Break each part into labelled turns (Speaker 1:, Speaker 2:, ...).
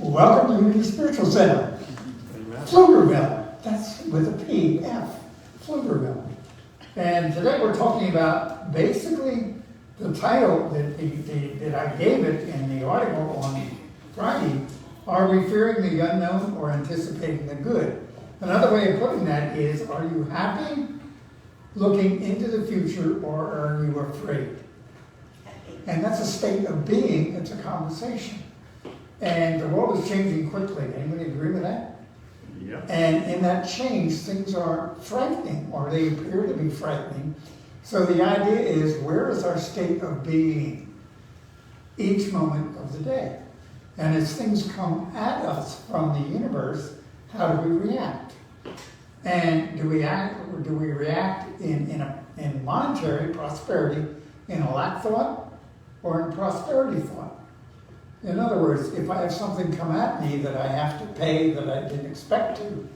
Speaker 1: Welcome to Unity Spiritual Center. Pflugerville. That's with a P, F. Pflugerville. And today we're talking about basically the title that I gave it in the article on Friday. Are we fearing the unknown or anticipating the good? Another way of putting that is, are you happy looking into the future, or are you afraid? And that's a state of being. It's a conversation. And the world is changing quickly. Anybody agree with that?
Speaker 2: Yeah.
Speaker 1: And in that change, things are frightening, or they appear to be frightening. So the idea is, where is our state of being each moment of the day? And as things come at us from the universe, how do we react? And do we act, or do we react in monetary prosperity, in a lack thought, or in prosperity thought? In other words, if I have something come at me that I have to pay that I didn't expect to,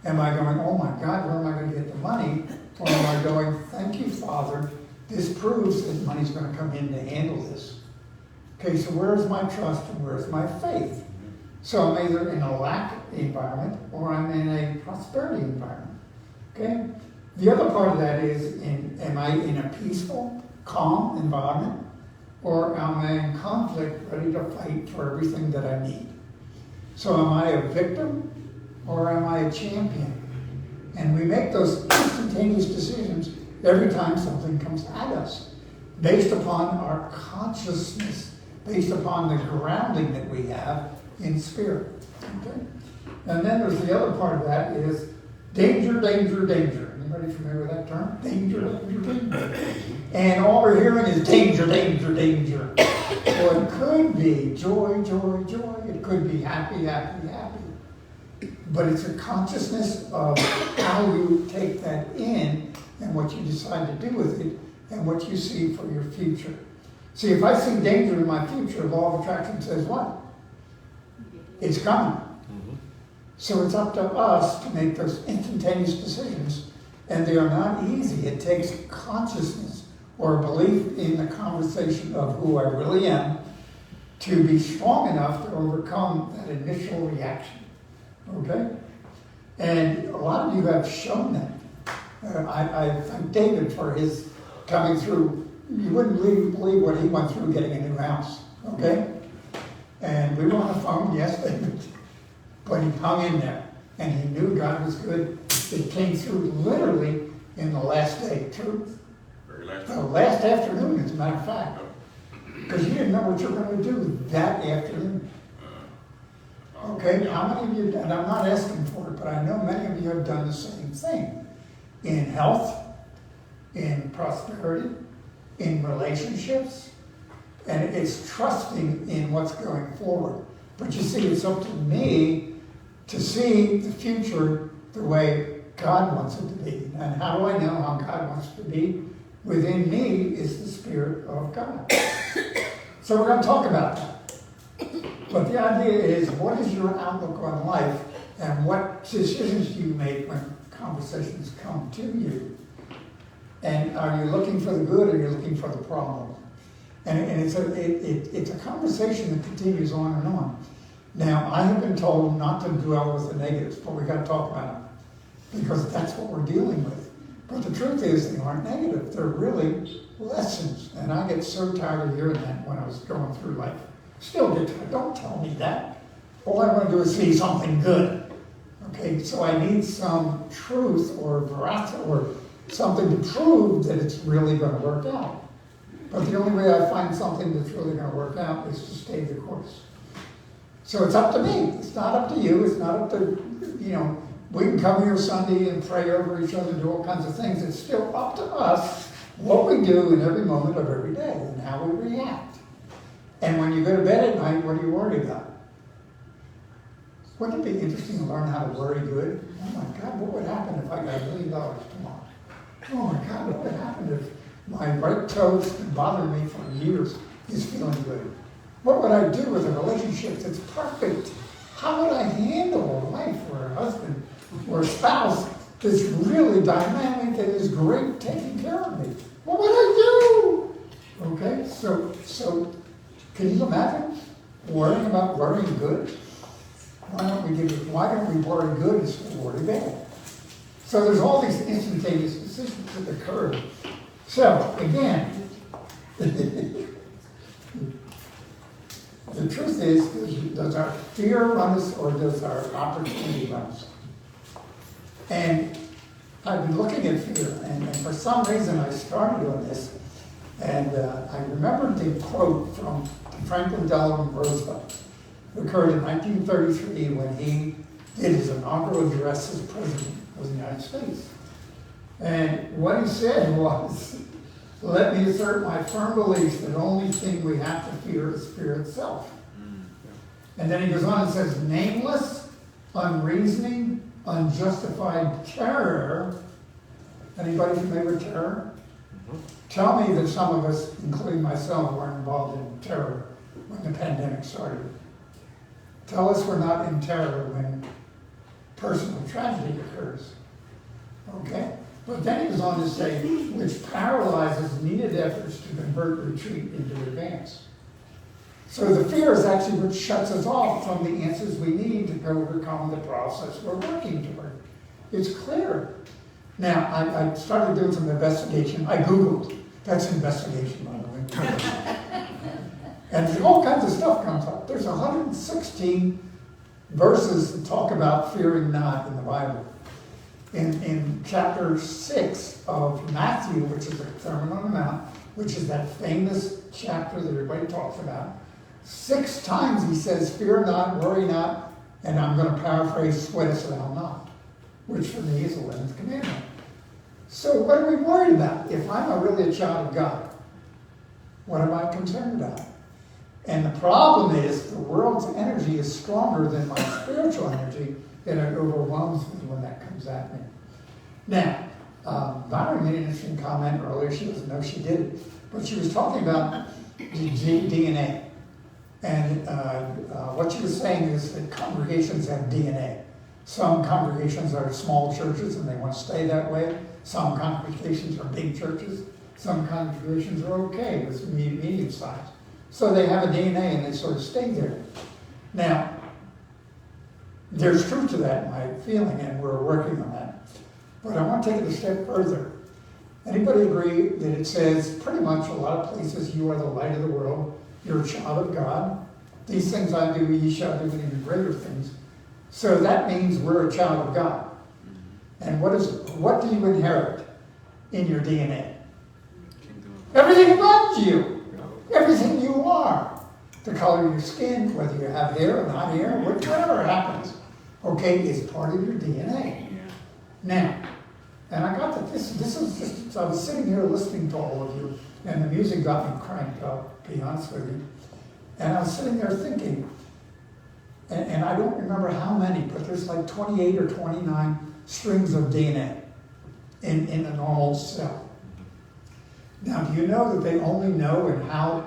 Speaker 1: am I going, oh my God, where am I going to get the money? Or am I going, thank you, Father, this proves that money's going to come in to handle this. Okay, so where's my trust and where's my faith? So I'm either in a lack environment or I'm in a prosperity environment. Okay? The other part of that is, am I in a peaceful, calm environment? Or am I in conflict, ready to fight for everything that I need? So am I a victim or am I a champion? And we make those instantaneous decisions every time something comes at us, based upon our consciousness, based upon the grounding that we have in spirit. Okay? And then there's the other part of that is danger, danger, danger. Anybody familiar with that term? Danger, danger, danger. And all we're hearing is danger, danger, danger. Or it could be joy, joy, joy. It could be happy, happy, happy. But it's a consciousness of how you take that in and what you decide to do with it and what you see for your future. See, if I see danger in my future, law of attraction says what? It's coming. So it's up to us to make those instantaneous decisions, and they are not easy. It takes consciousness or belief in the conversation of who I really am to be strong enough to overcome that initial reaction. Okay? And a lot of you have shown that. I thank David for his coming through. You wouldn't believe what he went through getting a new house. Okay? And we were on the phone, yes, David. But he hung in there, and he knew God was good. It came through literally in the last day. True? Last afternoon, as a matter of fact. Because you didn't know what you were going to do that afternoon. Okay, how many of you, and I'm not asking for it, but I know many of you have done the same thing. In health, in prosperity, in relationships, and it's trusting in what's going forward. But you see, it's up to me to see the future the way God wants it to be. And how do I know how God wants it to be? Within me is the Spirit of God. So we're going to talk about that. But the idea is, what is your outlook on life, and what decisions do you make when conversations come to you? And are you looking for the good, or are you looking for the problem? And it's a conversation that continues on and on. Now, I have been told not to dwell with the negatives, but we've got to talk about them, because that's what we're dealing with. But the truth is, they aren't negative. They're really lessons. And I get so tired of hearing that when I was going through life. Still get tired. Don't tell me that. All I want to do is see something good. Okay, so I need some truth or veracity or something to prove that it's really going to work out. But the only way I find something that's really going to work out is to stay the course. So it's up to me. It's not up to you. It's not up to, we can come here Sunday and pray over each other and do all kinds of things. It's still up to us what we do in every moment of every day and how we react. And when you go to bed at night, what do you worry about? Wouldn't it be interesting to learn how to worry good? Oh my God, what would happen if I got $1 million tomorrow? Oh my God, what would happen if my right toe's been bothering me for years is feeling good? What would I do with a relationship that's perfect? How would I handle a wife or a husband or a spouse that's really dynamic and is great taking care of me? What would I do? Okay, so can you imagine worrying about worrying good? Why don't we borrow goods for bad? So there's all these instantaneous decisions that occur. So again, the truth is, does our fear run us or does our opportunity run us? And I've been looking at fear, and for some reason I started on this, and I remembered the quote from Franklin Delano Roosevelt, who occurred in 1933 when he did his inaugural address as president of the United States. And what he said was, "Let me assert my firm belief that the only thing we have to fear is fear itself." And then he goes on and says, "Nameless, unreasoning, unjustified terror." Anybody familiar with terror? Tell me that some of us, including myself, weren't involved in terror when the pandemic started. Tell us we're not in terror when personal tragedy occurs. Okay? But then he goes on to say, which paralyzes needed efforts to convert retreat into advance. So the fear is actually what shuts us off from the answers we need to overcome the process we're working toward. It's clear. Now, I started doing some investigation. I Googled. That's investigation, by the way. And all kinds of stuff comes up. There's 116 verses that talk about fearing not in the Bible. In chapter 6 of Matthew, which is the Sermon on the Mount, which is that famous chapter that everybody talks about, 6 times he says, "Fear not, worry not," and I'm going to paraphrase, "Sweatest thou not," which for me is the 11th commandment. So what are we worried about? If I'm really a child of God, what am I concerned about? And the problem is the world's energy is stronger than my spiritual energy, and it overwhelms me when that comes at me. Now, Valerie made an interesting comment earlier. She doesn't know she did it, but she was talking about the DNA. And what she was saying is that congregations have DNA. Some congregations are small churches and they want to stay that way. Some congregations are big churches. Some congregations are okay with medium size. So they have a DNA and they sort of stay there. Now, there's truth to that, my feeling, and we're working on that. But I want to take it a step further. Anybody agree that it says pretty much a lot of places, you are the light of the world, you're a child of God, these things I do, ye shall do, and even greater things. So that means we're a child of God. And what do you inherit in your DNA? Everything about you. Everything you are. The color of your skin, whether you have hair or not hair, whatever happens, okay, is part of your DNA. Now, and I got that this is just, I was sitting here listening to all of you, and the music got me cranked up, to be honest with you. And I was sitting there thinking, and I don't remember how many, but there's like 28 or 29 strings of DNA in a normal cell. Now, do you know that they only know in how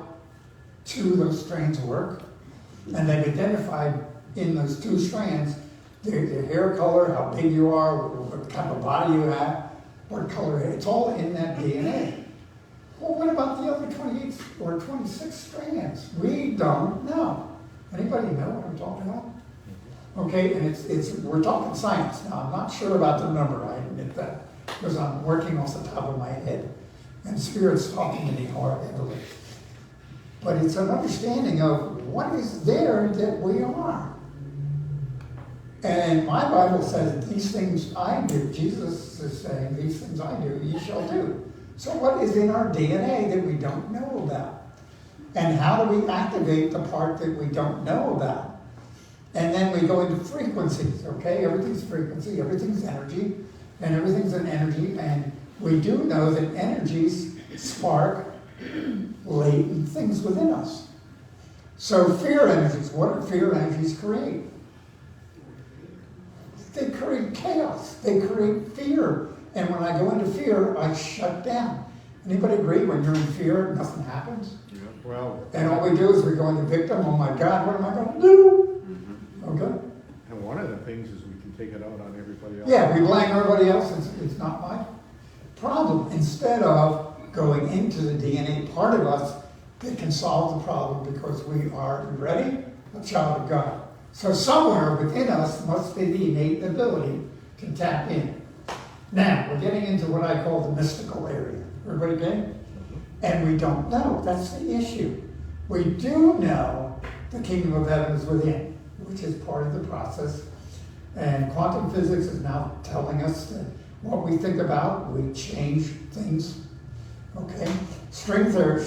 Speaker 1: 2 of those strands work? And they've identified in those 2 strands the hair color, how big you are, what kind of body you have, what color, it's all in that DNA. Well, what about the other 28 or 26 strands? We don't know. Anybody know what I'm talking about? Okay, and it's we're talking science. Now, I'm not sure about the number, I admit that, because I'm working off the top of my head. And Spirit's talking to me heavily. But it's an understanding of what is there that we are. And my Bible says, these things I do. Jesus is saying, these things I do, ye shall do. So what is in our DNA that we don't know about? And how do we activate the part that we don't know about? And then we go into frequencies, okay? Everything's frequency, everything's energy, and everything's an energy. And we do know that energies spark latent things within us. So fear energies, what do fear energies create? They create chaos. They create fear. And when I go into fear, I shut down. Anybody agree when you're in fear, nothing happens?
Speaker 2: Yeah. Well,
Speaker 1: and all we do is we go into victim. Oh my God, what am I going to do? Okay.
Speaker 2: And one of the things is we can take it out on everybody else.
Speaker 1: Yeah, we blame everybody else. It's not my problem. Instead of going into the DNA part of us that can solve the problem because we are, ready? A child of God. So somewhere within us must be the innate ability to tap in. Now, we're getting into what I call the mystical area. Everybody get? And we don't know. That's the issue. We do know the kingdom of heaven is within, which is part of the process. And quantum physics is now telling us that what we think about, we change things. Okay? String theory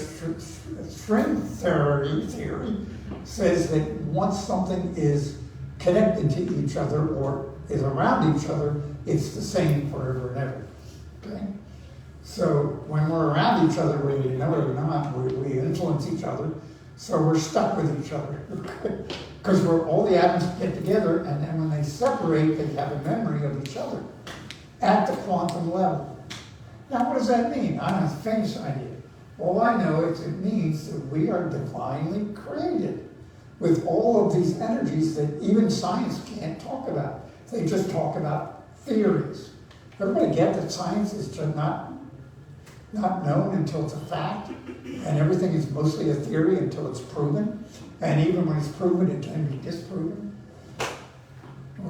Speaker 1: says that once something is connected to each other or is around each other, it's the same forever and ever. Okay? So when we're around each other, whether you know it or not, we influence each other. So we're stuck with each other. Because all the atoms get together, and then when they separate, they have a memory of each other at the quantum level. Now, what does that mean? I have a famous idea. All I know is it means that we are divinely created with all of these energies that even science can't talk about. They just talk about theories. Everybody get that science is just not known until it's a fact, and everything is mostly a theory until it's proven, and even when it's proven, it can be disproven.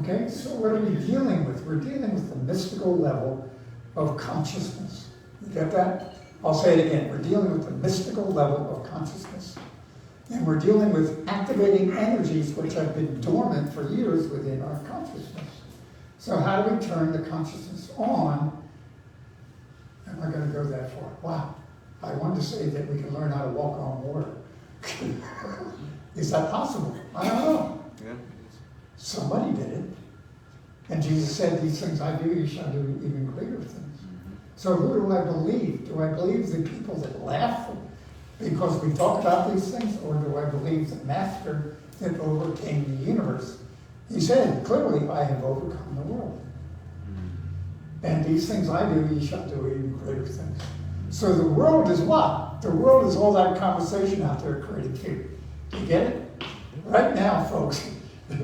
Speaker 1: Okay, so what are we dealing with? We're dealing with the mystical level of consciousness. You get that? I'll say it again. We're dealing with the mystical level of consciousness. And we're dealing with activating energies which have been dormant for years within our consciousness. So how do we turn the consciousness on? Am I going to go that far? Wow. I wanted to say that we can learn how to walk on water. Is that possible? I don't know.
Speaker 3: Yeah.
Speaker 1: Somebody did it. And Jesus said, these things I do, you shall do even greater things. So who do I believe? Do I believe the people that laugh because we talk about these things? Or do I believe the master that overcame the universe? He said, clearly, I have overcome the world. And these things I do, you shall do even greater things. So the world is what? The world is all that conversation out there creating fear. Do you get it? Right now, folks, I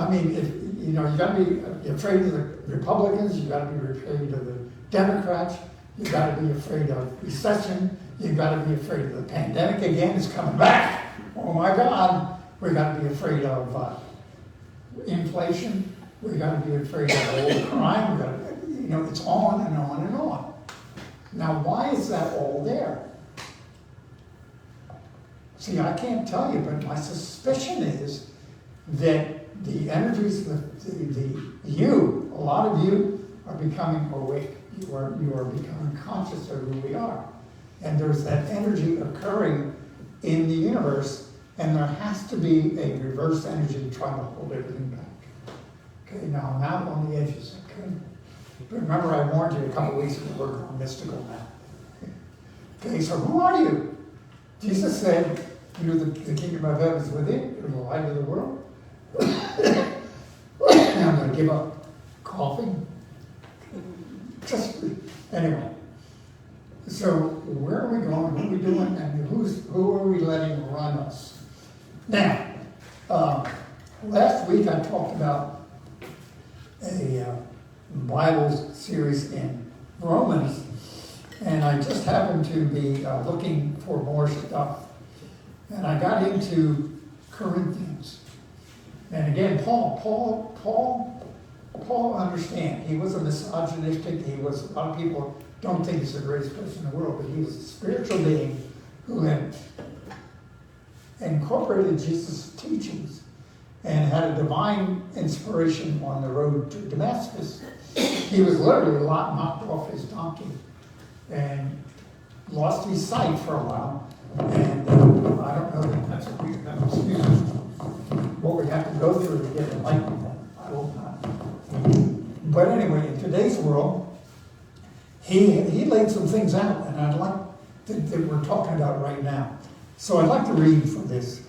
Speaker 1: mean, you got to be afraid of the Republicans, you got to be afraid of the Democrats, you got to be afraid of recession, you got to be afraid of the pandemic again, it's coming back. Oh my God, we got to be afraid of inflation, we got to be afraid of all the crime, we got to, it's on and on and on. Now, why is that all there? See, I can't tell you, but my suspicion is that the energies, a lot of you are becoming awake. You are becoming conscious of who we are. And there's that energy occurring in the universe, and there has to be a reverse energy trying to hold everything back. Okay, now I'm out on the edges, okay? But remember I warned you a couple weeks ago, we're going mystical now. Okay, so who are you? Jesus said, you're the kingdom of heaven is within, you're the light of the world. I'm going to give up coughing. Anyway. So where are we going? What are we doing? And who are we letting run us? Now, last week I talked about a Bible series in Romans, and I just happened to be looking for more stuff. And I got into Corinthians. And again, Paul understand. He was a misogynistic. A lot of people don't think he's the greatest person in the world, but he was a spiritual being who had incorporated Jesus' teachings and had a divine inspiration on the road to Damascus. He was literally knocked off his donkey and lost his sight for a while. And I don't know that that's what we have to go through to get enlightenment. I hope not. But anyway, in today's world, he laid some things out, and I'd like that we're talking about right now. So I'd like to read from this.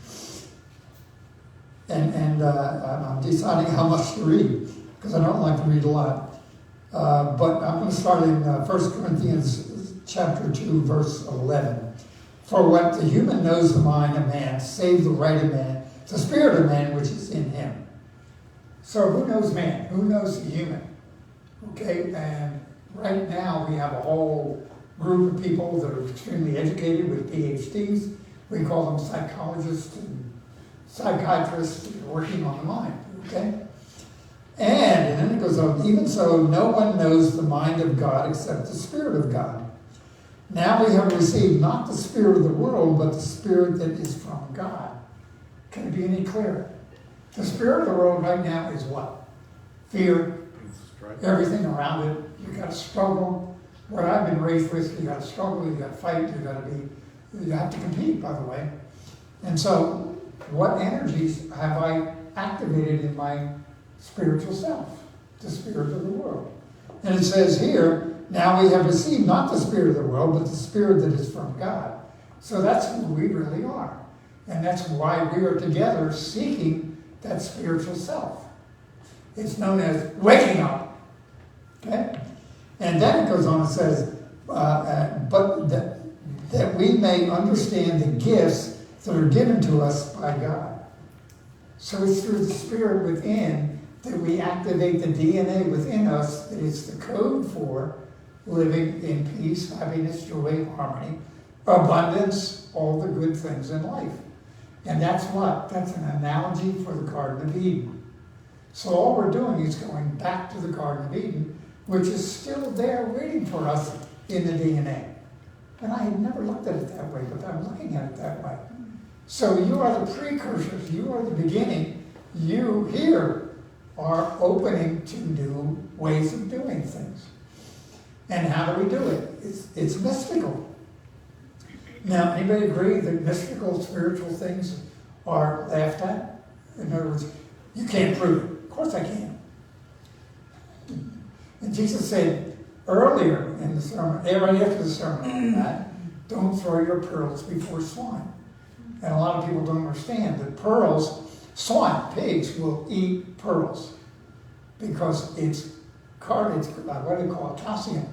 Speaker 1: And I'm deciding how much to read, because I don't like to read a lot. But I'm going to start in 1 Corinthians chapter 2, verse 11. For what the human knows the mind of man, save the right of man, the spirit of man which is in him. So who knows man? Who knows the human? Okay, and right now we have a whole group of people that are extremely educated with PhDs. We call them psychologists and psychiatrists working on the mind, okay? And then it goes on, even so, no one knows the mind of God except the Spirit of God. Now we have received not the spirit of the world, but the Spirit that is from God. Can it be any clearer? The spirit of the world right now is what? Fear, everything around it. You got to struggle. What I've been raised with, you got to struggle, you got to fight, you have to compete, by the way. And so, what energies have I activated in my spiritual self? The spirit of the world. And it says here, now we have received not the spirit of the world, but the Spirit that is from God. So that's who we really are. And that's why we are together seeking that spiritual self. It's known as waking up. Okay? And then it goes on and says, but that we may understand the gifts that are given to us by God. So it's through the Spirit within that we activate the DNA within us that is the code for living in peace, happiness, joy, harmony, abundance, all the good things in life. And that's what? That's an analogy for the Garden of Eden. So all we're doing is going back to the Garden of Eden, which is still there waiting for us in the DNA. And I had never looked at it that way, but I'm looking at it that way. So you are the precursors, you are the beginning. You here are opening to new ways of doing things. And how do we do it? It's mystical. Now, anybody agree that mystical, spiritual things are laughed at? In other words, you can't prove it. Of course I can. And Jesus said earlier in the sermon, right after the sermon on that, don't throw your pearls before swine. And a lot of people don't understand that pearls, swine, pigs will eat pearls because it's what do they call it? Calcium.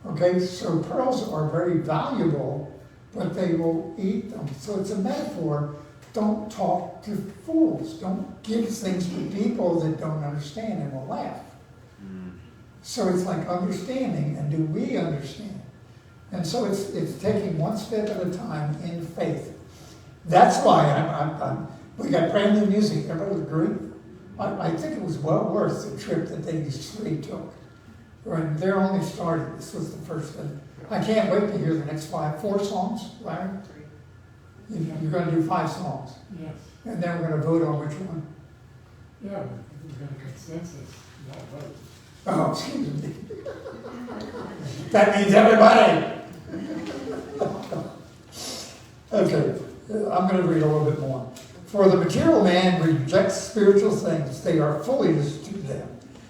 Speaker 1: Okay, so pearls are very valuable, but they will eat them. So it's a metaphor. Don't talk to fools. Don't give things to people that don't understand and will laugh. So it's like understanding, and do we understand? And so it's taking one step at a time in faith. That's why we got brand new music. Everybody agree? I think it was well worth the trip that these three took. Right, they're only starting. This was the first one. I can't wait to hear the next 4 songs, Larry. You're going to do 5 songs.
Speaker 3: Yes.
Speaker 1: And then we're going to vote on which one.
Speaker 3: Yeah, we've got a consensus, not vote.
Speaker 1: Oh, excuse me. That means everybody. Okay, I'm going to read a little bit more. For the material man rejects spiritual things. They are foolishness to them.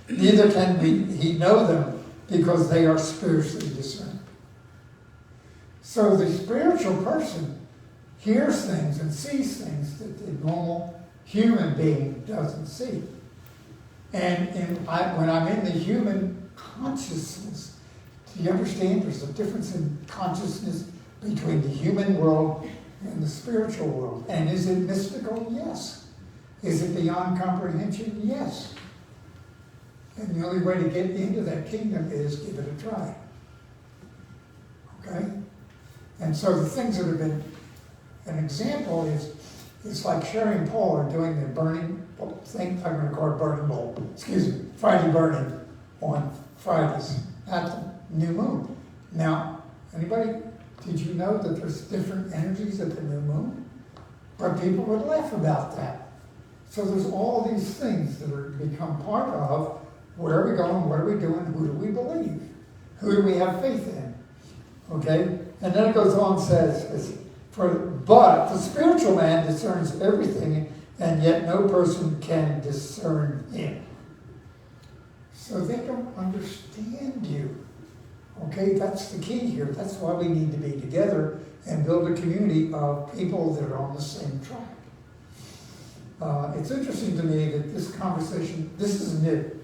Speaker 1: Neither can he know them because they are spiritually discerned. So the spiritual person hears things and sees things that the normal human being doesn't see. And when I'm in the human consciousness, do you understand there's a difference in consciousness between the human world and the spiritual world? And is it mystical? Yes. Is it beyond comprehension? Yes. And the only way to get into that kingdom is give it a try. Okay? And so the things that have been, an example is, it's like Sherry and Paul are doing the burning thing, I'm going to call it burning bowl, Friday burning on Fridays at the new moon. Now, anybody, did you know that there's different energies at the new moon? But people would laugh about that. So there's all these things that are become part of where are we going, what are we doing, who do we believe? Who do we have faith in? Okay? And then it goes on and says, but the spiritual man discerns everything, and yet no person can discern him. So they don't understand you. Okay, that's the key here. That's why we need to be together and build a community of people that are on the same track. It's interesting to me that this conversation, this is new,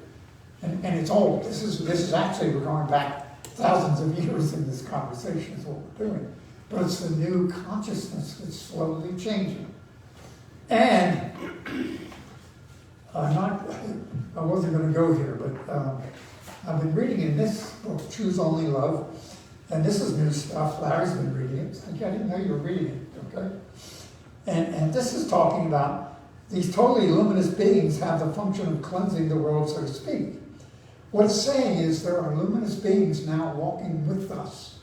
Speaker 1: and it's old. This is actually, we're going back thousands of years in this conversation is what we're doing. But it's the new consciousness that's slowly changing. And I wasn't going to go here, but I've been reading in this book, Choose Only Love, and this is new stuff. Larry's been reading it. I didn't know you were reading it, okay? And this is talking about These totally luminous beings have the function of cleansing the world, so to speak. What it's saying is there are luminous beings now walking with us.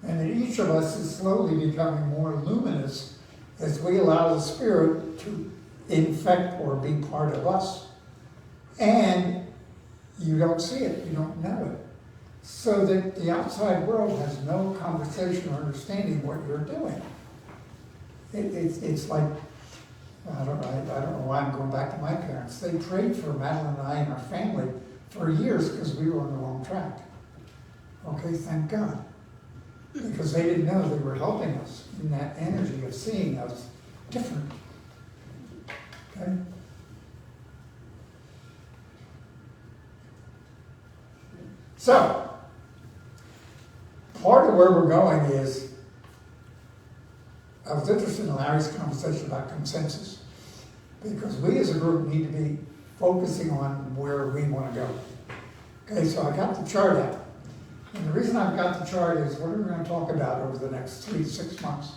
Speaker 1: And that each of us is slowly becoming more luminous as we allow the Spirit to infect or be part of us. And you don't see it, you don't know it. So that the outside world has no conversation or understanding what you're doing. It's like, I don't know why I'm going back to my parents. They prayed for Madeline and I and our family for years because we were on the wrong track. Okay, thank God. Because they didn't know they were helping us in that energy of seeing us different. Okay? So, part of where we're going is, I was interested in Larry's conversation about consensus, because we as a group need to be focusing on where we want to go. Okay, so I got the chart out. And the reason I've got the chart is what are we going to talk about over the next 3 to 6 months?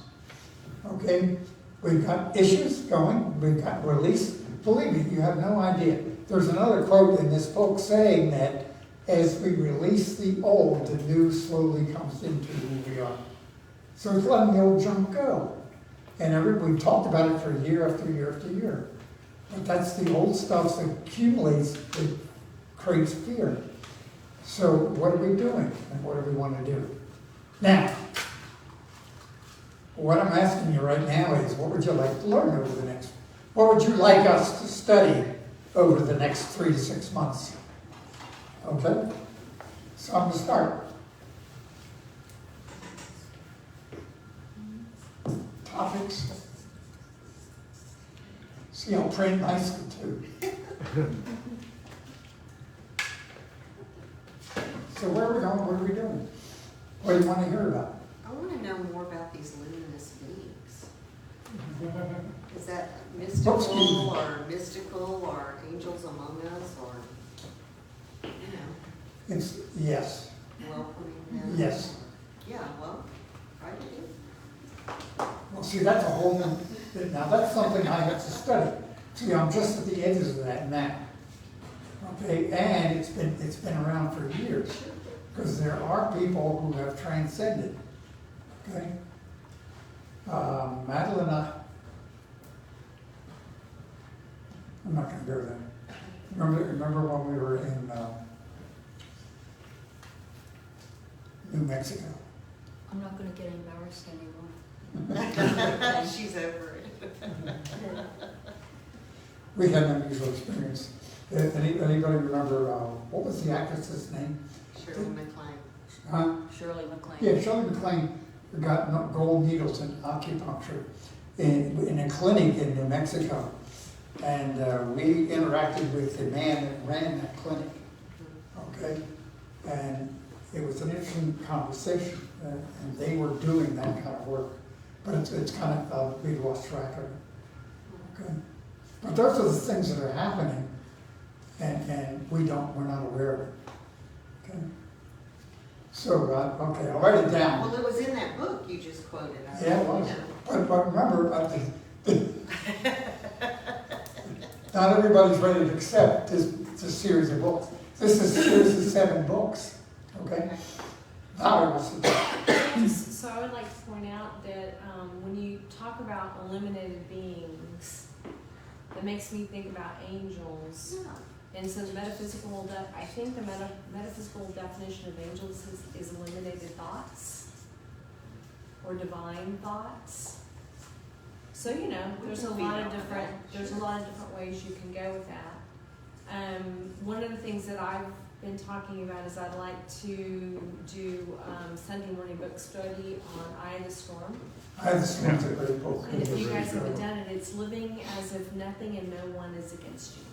Speaker 1: Okay, we've got issues going, we've got release. Believe me, you have no idea. There's another quote in this book saying that as we release the old, the new slowly comes into who we are. So it's letting the old junk go. And we've talked about it for year after year after year. But that's the old stuff that accumulates, that creates fear. So what are we doing and what do we want to do? Now, what I'm asking you right now is, what would you like to learn over the next, what would you like us to study over the next 3 to 6 months? Okay? So I'm going to start. Topics. See, I'll print nicely too. So where are we going? What are we doing? What do you want to hear about?
Speaker 4: I want to know more about these luminous beings. Is that mystical or angels among us, or,
Speaker 1: It's yes.
Speaker 4: welcoming them?
Speaker 1: Yes.
Speaker 4: Yeah, well, try to do.
Speaker 1: Well, see, that's a whole new, now that's something I have to study. See, I'm just at the edges of that now. Okay, and it's been around for years, because there are people who have transcended. Okay, Madeline, I'm not going to go there. Remember when we were in New Mexico?
Speaker 5: I'm not going to get embarrassed anymore.
Speaker 4: She's over it.
Speaker 1: We had an unusual experience. Anybody remember, what was the actress's name?
Speaker 4: Shirley MacLaine.
Speaker 1: Huh?
Speaker 5: Shirley MacLaine.
Speaker 1: Yeah, Shirley MacLaine got gold needles in acupuncture in a clinic in New Mexico. And we interacted with the man that ran that clinic. Okay? And it was an interesting conversation. And they were doing that kind of work. But it's kind of, we lost track of it. Okay? But those are the things that are happening. And we're not aware of it. Okay? So, okay, I'll write it down.
Speaker 4: Well, it was in that book you just quoted.
Speaker 1: Yeah, it was. But remember, not everybody's ready to accept this series of books. This is a series of 7 books. Okay? Valerie wants to talk.
Speaker 6: So I would like to point out that when you talk about eliminated beings, that makes me think about angels.
Speaker 4: Yeah.
Speaker 6: And so the metaphysical, I think the metaphysical definition of angels is eliminated thoughts or divine thoughts. So there's a lot of different ways you can go with that. One of the things that I've been talking about is I'd like to do Sunday morning book study on Eye of the Storm.
Speaker 1: Eye of the Storm's a great book.
Speaker 6: And if you guys haven't done it, it's living as if nothing and no one is against you.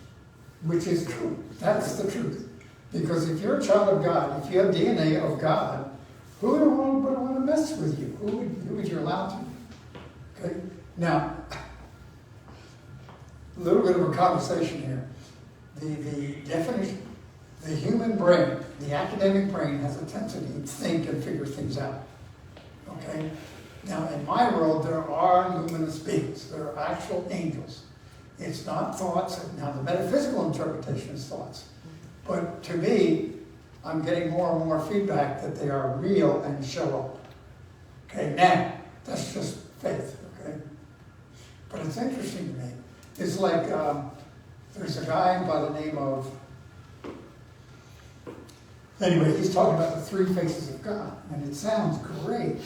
Speaker 1: Which is true. That's the truth. Because if you're a child of God, if you have DNA of God, who would want to mess with you? Who would you allow to? Okay? Now, a little bit of a conversation here. The definition, the human brain, the academic brain has a tendency to think and figure things out. Okay? Now, in my world, there are luminous beings. There are actual angels. It's not thoughts. Now, the metaphysical interpretation is thoughts. But to me, I'm getting more and more feedback that they are real and show up. Okay, now, that's just faith, okay? But it's interesting to me. It's like, there's a guy by the name of, anyway, he's talking about the three faces of God, and it sounds great,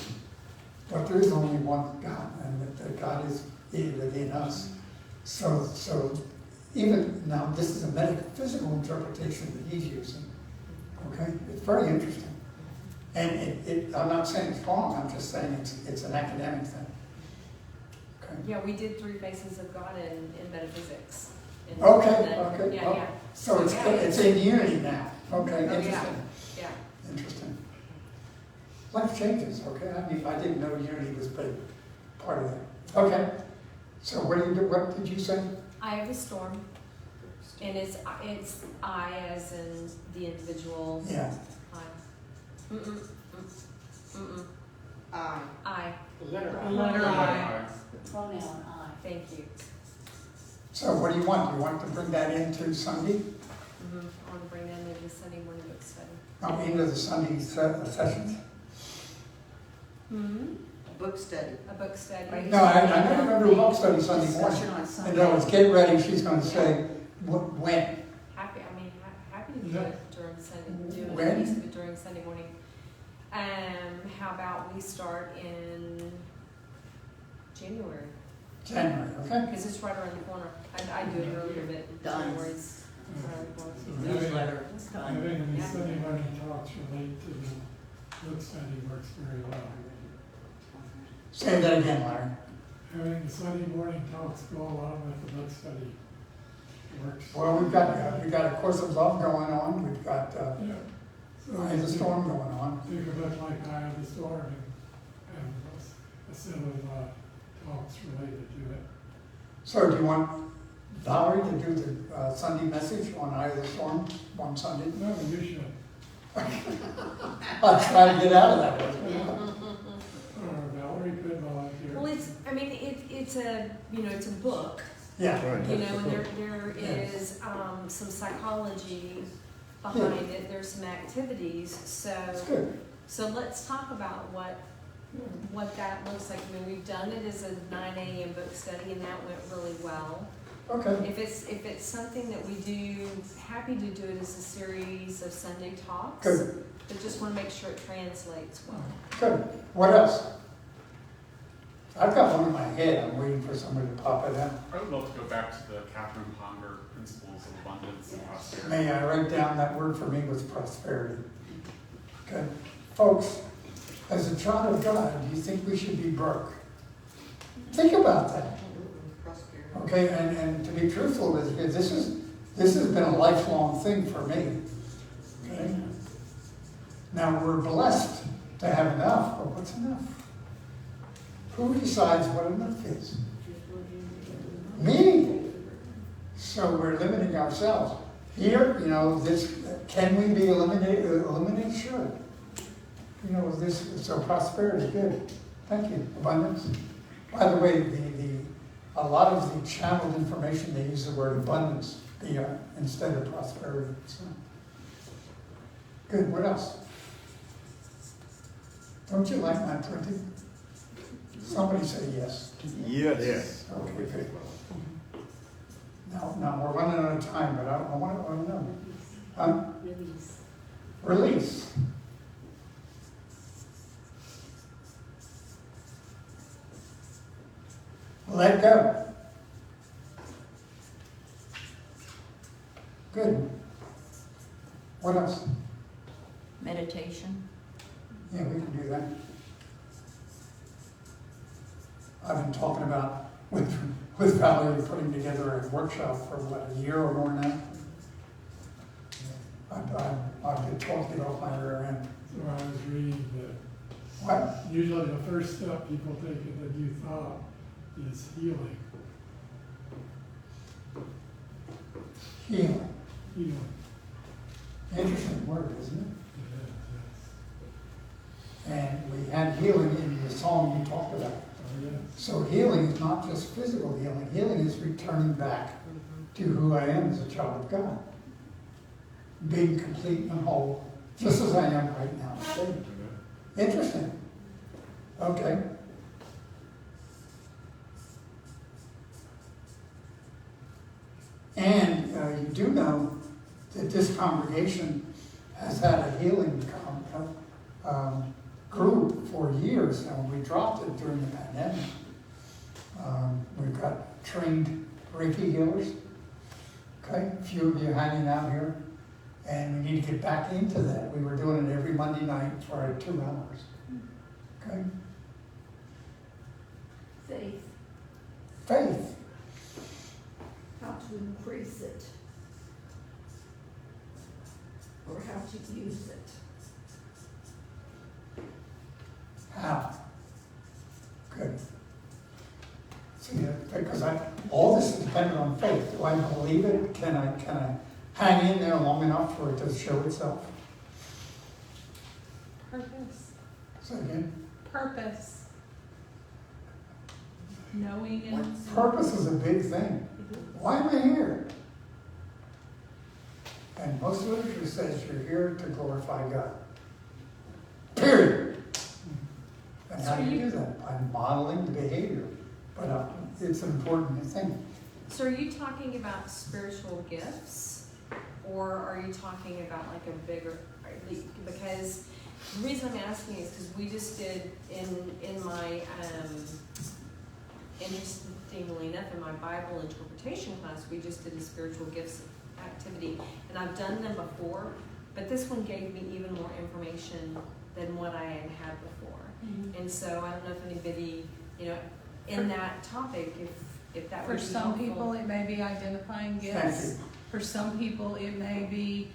Speaker 1: but there is only one God, and that God is within us. So even now, this is a metaphysical interpretation that he's using. Okay, it's very interesting, and I'm not saying it's wrong. I'm just saying it's an academic thing. Okay.
Speaker 6: Yeah, we did three faces of God in metaphysics.
Speaker 1: Okay.
Speaker 6: Yeah,
Speaker 1: Oh,
Speaker 6: yeah.
Speaker 1: So it's in unity now. Okay,
Speaker 6: Oh,
Speaker 1: interesting.
Speaker 6: Yeah.
Speaker 1: Interesting. Life changes. Okay, I mean, I didn't know unity was big part of that. Okay. So what did you say?
Speaker 6: Eye of the storm, and it's I as in the individual.
Speaker 1: Yeah.
Speaker 6: I.
Speaker 4: I.
Speaker 6: I.
Speaker 3: Letter
Speaker 6: I.
Speaker 5: Pronoun I.
Speaker 6: Thank you.
Speaker 1: So what do you want? Do you want to bring that into Sunday?
Speaker 6: I want to bring that into Sunday morning book study.
Speaker 1: Into the Sunday sessions?
Speaker 4: A book study.
Speaker 6: A book study.
Speaker 5: Right.
Speaker 1: No, I never remember a book study Sunday morning.
Speaker 5: Discussion on Sunday.
Speaker 1: In other words, get ready, she's going to say, when?
Speaker 6: Happy to do it during Sunday. Do
Speaker 1: When?
Speaker 6: it at least during Sunday morning. How about we start in January?
Speaker 1: January, okay?
Speaker 6: Because it's right around the corner. I do it earlier, but
Speaker 5: Done.
Speaker 6: January's around the corner.
Speaker 5: Newsletter is done.
Speaker 3: Having the
Speaker 6: Yeah.
Speaker 3: Sunday morning talks relate to the book study works very well.
Speaker 1: Say that again, Larry.
Speaker 3: Having the Sunday morning talks go along with the book study works.
Speaker 1: Well, we've got A Course of Love going on, we've got
Speaker 3: Yeah. So
Speaker 1: Eye of the Storm going on.
Speaker 3: Think of it like Eye of the Storm and a set of talks related to it.
Speaker 1: So do you want Valerie to do the Sunday message on Eye of the Storm one Sunday?
Speaker 3: No, you should.
Speaker 1: I'll try to get out of that one.
Speaker 3: Or Valerie could volunteer.
Speaker 6: Well, it's a book,
Speaker 1: Yeah,
Speaker 2: Right.
Speaker 6: you know, and there is some psychology behind it. There's some activities.
Speaker 1: that's
Speaker 6: So
Speaker 1: good.
Speaker 6: let's talk about what that looks like. I mean, we've done it as a 9 a.m. book study, and that went really well.
Speaker 1: Okay,
Speaker 6: If it's something that we do, happy to do it as a series of Sunday talks.
Speaker 1: good,
Speaker 6: But just want to make sure it translates well.
Speaker 1: good. What else? I've got one in my head, I'm waiting for somebody to pop it out.
Speaker 7: I would love to go back to the Catherine Ponder principles of abundance and prosperity.
Speaker 1: May I write down that word for me was prosperity? Okay, folks, as a child of God, do you think we should be broke? Think about that.
Speaker 4: Prosperity.
Speaker 1: Okay, and to be truthful with you, this has been a lifelong thing for me. Okay? Now we're blessed to have enough, but what's enough? Who decides what enough is? Me. So we're limiting ourselves. Here, you know, can we be eliminated? Sure. You know, so prosperity, good. Thank you. Abundance. By the way, a lot of the channeled information, they use the word abundance instead of prosperity. So. Good. What else? Don't you like my printing? Somebody say yes.
Speaker 2: Yes.
Speaker 1: Okay, good. Now we're running out of time, but I want to know.
Speaker 5: Release.
Speaker 1: Release. Let go. Good. What else?
Speaker 5: Meditation.
Speaker 1: Yeah, we can do that. I've been talking about with Valerie putting together a workshop for what, a year or more now. I've been talking off my rear end.
Speaker 3: So I was reading that
Speaker 1: What?
Speaker 3: usually the first step people take in the new thought is healing.
Speaker 1: Healing.
Speaker 3: Healing.
Speaker 1: Interesting word, isn't it?
Speaker 3: Yeah,
Speaker 1: And we had healing in the song you talked about.
Speaker 3: oh, yes.
Speaker 1: So healing is not just physical healing. Healing is returning back to who I am as a child of God. Being complete and whole, just as I am right now. Interesting. Okay. And you do know that this congregation has had a healing group for years, and we dropped it during the pandemic. We've got trained Reiki healers. Okay, a few of you hanging out here, and we need to get back into that. We were doing it every Monday night for 2 hours. Okay,
Speaker 5: Faith,
Speaker 1: faith.
Speaker 5: how to increase it. Or how to use it.
Speaker 1: How? Good. See, because all this is dependent on faith. Do I believe it? Can I hang in there long enough for it to show itself?
Speaker 8: Purpose.
Speaker 1: Say again.
Speaker 8: Purpose. Knowing and
Speaker 1: Purpose is a big thing. Why am I here? And most literature says you're here to glorify God. Period. And how do you do that? By modeling the behavior. But it's an important thing.
Speaker 6: So are you talking about spiritual gifts, or are you talking about like a bigger, because the reason I'm asking is because we just did in my, interestingly enough, in my Bible interpretation class, we just did a spiritual gifts activity, and I've done them before, but this one gave me even more information than what I had had before.
Speaker 8: Mhm.
Speaker 6: And so I don't know if anybody, in that topic, if that would
Speaker 8: for
Speaker 6: be
Speaker 8: some
Speaker 6: helpful.
Speaker 8: people, it may be identifying
Speaker 1: Thank
Speaker 8: gifts.
Speaker 1: you.
Speaker 8: For some people, it may be,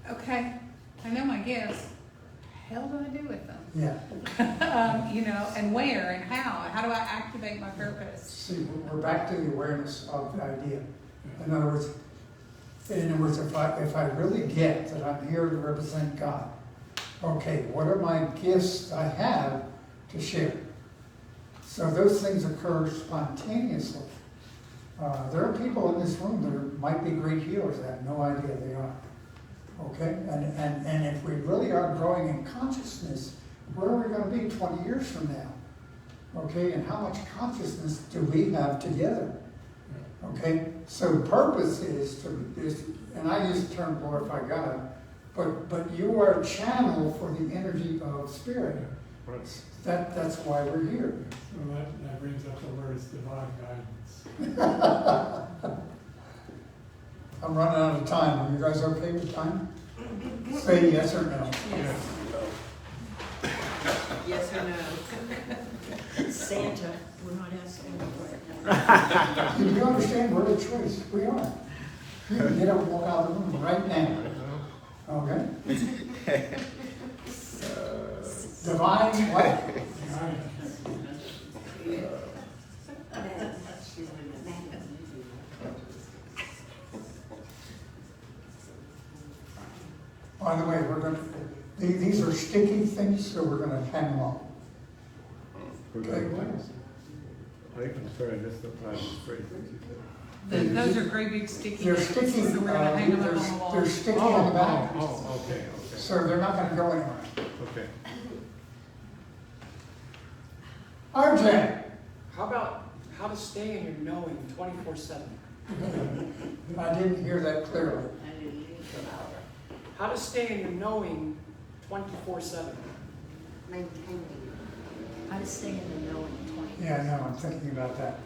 Speaker 8: okay, I know my gifts. Hell do I do with them?
Speaker 1: Yeah.
Speaker 8: And where and how? How do I activate my purpose?
Speaker 1: See, we're back to the awareness of the idea. In other words, if I really get that I'm here to represent God, okay, what are my gifts I have to share? So those things occur spontaneously. There are people in this room that might be great healers. I have no idea they are. Okay, and if we really are growing in consciousness, where are we going to be 20 years from now? Okay, and how much consciousness do we have together? Okay, so purpose is and I use the term glorify God, but you are a channel for the energy of spirit.
Speaker 2: Right.
Speaker 1: That's why we're here.
Speaker 3: So that brings up the words divine guidance.
Speaker 1: I'm running out of time. Are you guys okay with time? Say yes or no.
Speaker 3: Yes.
Speaker 4: Yes or no?
Speaker 5: Santa, we're not asking for it.
Speaker 1: Do you understand we're a choice? We are. You can get up and walk out of the room right now. Okay? Divine what? By the way, these are sticky things, so we're going to hang them up.
Speaker 2: Okay. I'm sorry, I missed the last phrase that you said.
Speaker 8: Those are great big sticky
Speaker 1: They're
Speaker 8: notes.
Speaker 1: sticky,
Speaker 8: So we're gonna hang them up on the wall.
Speaker 1: they're sticky on the back.
Speaker 2: Okay.
Speaker 1: So they're not going to go anywhere.
Speaker 2: Okay.
Speaker 1: RJ,
Speaker 9: How about how to stay in your knowing 24/7?
Speaker 1: I didn't hear that clearly.
Speaker 9: How to stay in your knowing 24/7?
Speaker 4: Maintaining.
Speaker 5: How to stay in the knowing 20.
Speaker 1: Yeah, no, I'm thinking about that.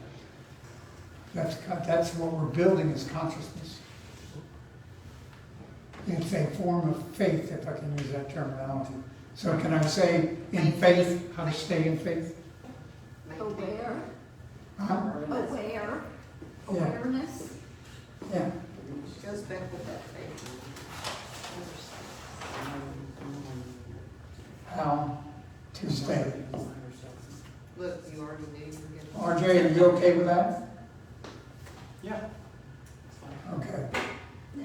Speaker 1: That's what we're building is consciousness. It's a form of faith, if I can use that terminology. So can I say in faith, how to stay in faith?
Speaker 5: Aware,
Speaker 1: Huh?
Speaker 5: aware,
Speaker 1: Yeah.
Speaker 5: awareness.
Speaker 1: Yeah.
Speaker 4: Goes back with that faith.
Speaker 1: How to stay.
Speaker 4: Look, you already knew you were getting.
Speaker 1: RJ, are you okay with that?
Speaker 9: Yeah.
Speaker 1: Okay.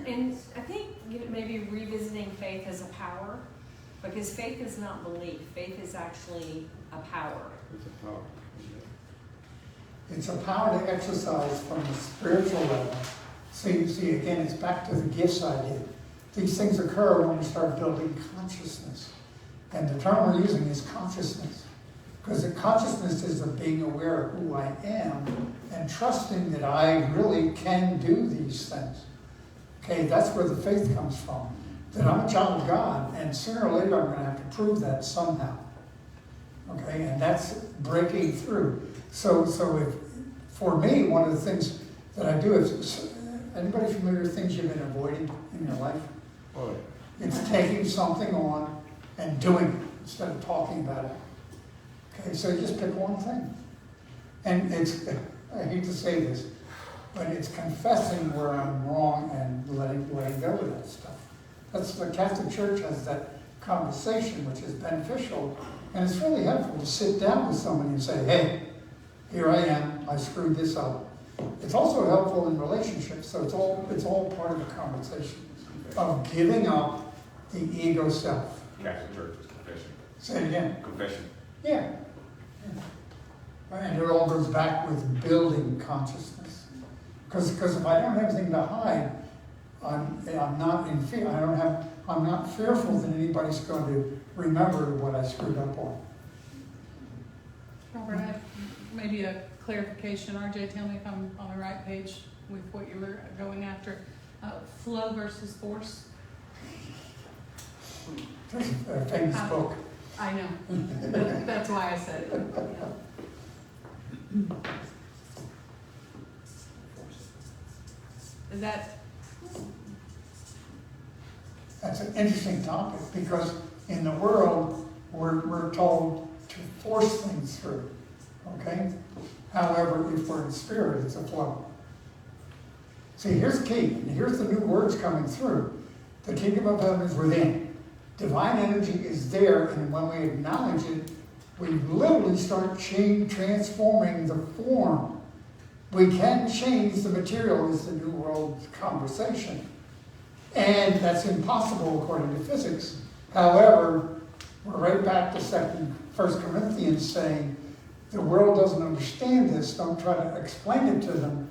Speaker 6: And I think maybe revisiting faith as a power, because faith is not belief. Faith is actually a power.
Speaker 2: It's a power.
Speaker 1: It's a power to exercise from the spiritual level. See, again, it's back to the gifts idea. These things occur when we start building consciousness. And the term we're using is consciousness. Because the consciousness is of being aware of who I am and trusting that I really can do these things. Okay, that's where the faith comes from. That I'm a child of God, and sooner or later I'm going to have to prove that somehow. Okay, and that's breaking through. So if, for me, one of the things that I do is, anybody familiar with things you've been avoiding in your life?
Speaker 2: Oh,
Speaker 1: It's taking something on and doing it instead of talking about it. Okay, so you just pick one thing. And it's, I hate to say this, but it's confessing where I'm wrong and letting go of that stuff. That's the Catholic Church has that conversation, which is beneficial. And it's really helpful to sit down with somebody and say, hey, here I am, I screwed this up. It's also helpful in relationships, so it's all part of the conversation of giving up the ego self.
Speaker 10: Catholic Church is confession.
Speaker 1: Say it again.
Speaker 10: Confession.
Speaker 1: Yeah. And it all goes back with building consciousness. Because if I don't have anything to hide, I'm not in fear. I'm not fearful that anybody's going to remember what I screwed up on.
Speaker 8: Robert, I have maybe a clarification. RJ, tell me if I'm on the right page with what you were going after. Flow versus force.
Speaker 1: There's a famous book.
Speaker 8: I know. That's why I said it. Is that?
Speaker 1: That's an interesting topic because in the world, we're told to force things through, okay? However, if we're in spirit, it's a flow. See, here's the key, and here's the new words coming through. The kingdom of heaven is within. Divine energy is there, and when we acknowledge it, we literally start transforming the form. We can change the material is the New World conversation. And that's impossible according to physics. However, we're right back to 1 Corinthians saying, the world doesn't understand this, don't try to explain it to them,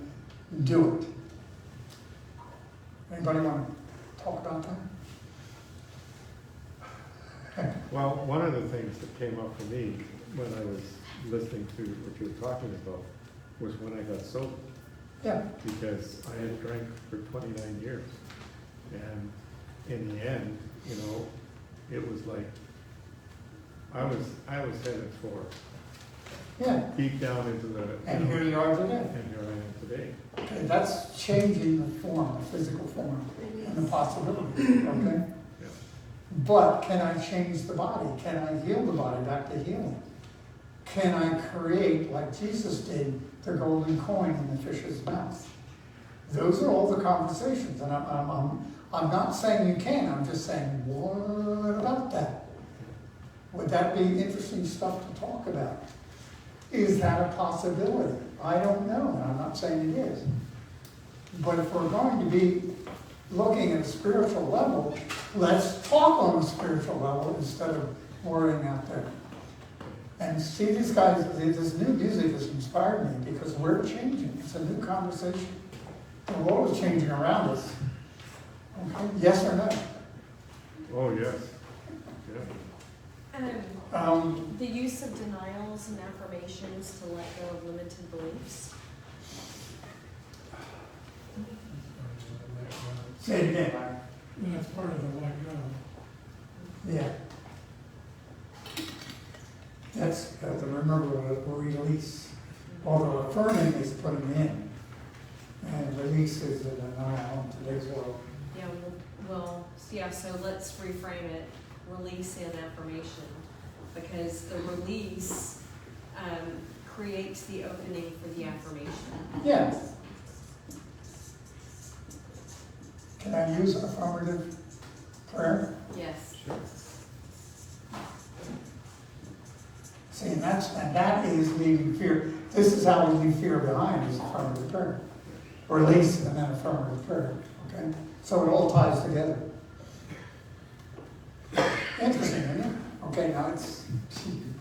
Speaker 1: do it. Anybody want to talk about that?
Speaker 2: well, one of the things that came up for me when I was listening to what you were talking about was when I got sober.
Speaker 1: Yeah.
Speaker 2: Because I had drank for 29 years. And in the end, you know, it was like, I was headed for deep down into the...
Speaker 1: And here you are today.
Speaker 2: And here I am today.
Speaker 1: Okay, that's changing the form, the physical form, and the possibility, okay?
Speaker 2: Yeah.
Speaker 1: But can I change the body? Can I heal the body back to healing? Can I create, like Jesus did, the golden coin in the fish's mouth? Those are all the conversations, and I'm not saying you can, I'm just saying, what about that? Would that be interesting stuff to talk about? Is that a possibility? I don't know, and I'm not saying it is. But if we're going to be looking at a spiritual level, let's talk on a spiritual level instead of worrying out there. And see, these guys, this new music has inspired me because we're changing. It's a new conversation. The world is changing around us. Okay? Yes or no?
Speaker 2: Oh, yes. Yeah.
Speaker 6: The use of denials and affirmations to let go of limited beliefs.
Speaker 1: Say it again.
Speaker 3: And that's part of the let go.
Speaker 1: Yeah. That's remember a release. Although affirming is putting in, and release is a denial in today's world.
Speaker 6: Yeah, so let's reframe it, release and affirmation. Because the release creates the opening for the affirmation.
Speaker 1: Yeah. Can I use affirmative prayer?
Speaker 6: Yes.
Speaker 2: Sure.
Speaker 1: See, and that is leaving fear. This is how we leave fear behind, is affirmative prayer. Release and then affirmative prayer. Okay? So it all ties together. Interesting, isn't it? Okay, now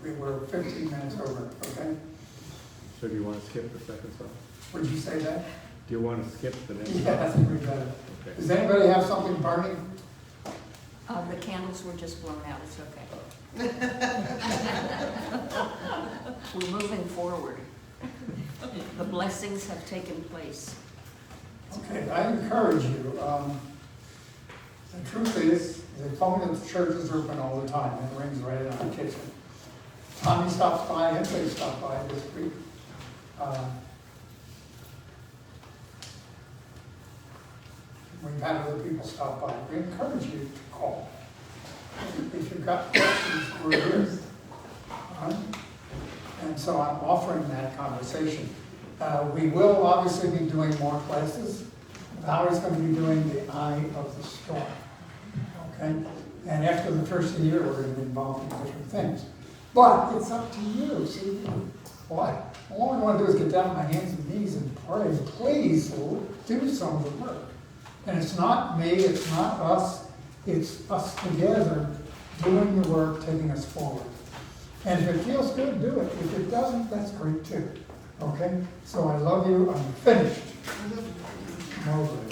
Speaker 1: we're 15 minutes over, okay?
Speaker 2: So do you want to skip the second song?
Speaker 1: Would you say that?
Speaker 2: Do you want to skip the next song?
Speaker 1: Yeah, I think we better.
Speaker 2: Okay.
Speaker 1: Does anybody have something burning?
Speaker 5: The candles were just blown out, it's okay. We're moving forward. The blessings have taken place.
Speaker 1: Okay, I encourage you. The truth is, the phone at the church is open all the time. It rings right in our kitchen. Tommy stops by, Anthony stopped by this week. We've had other people stop by. We encourage you to call. If you've got questions, we're here. And so I'm offering that conversation. We will obviously be doing more classes. Valerie's going to be doing the Eye of the Storm. Okay? And after the first of the year, we're going to be involved in different things. But it's up to you. See, what? All I want to do is get down on my hands and knees and pray. Please, Lord, do some of the work. And it's not me, it's not us, it's us together doing the work, taking us forward. And if it feels good, do it. If it doesn't, that's great too. Okay? So I love you. I'm finished. Over.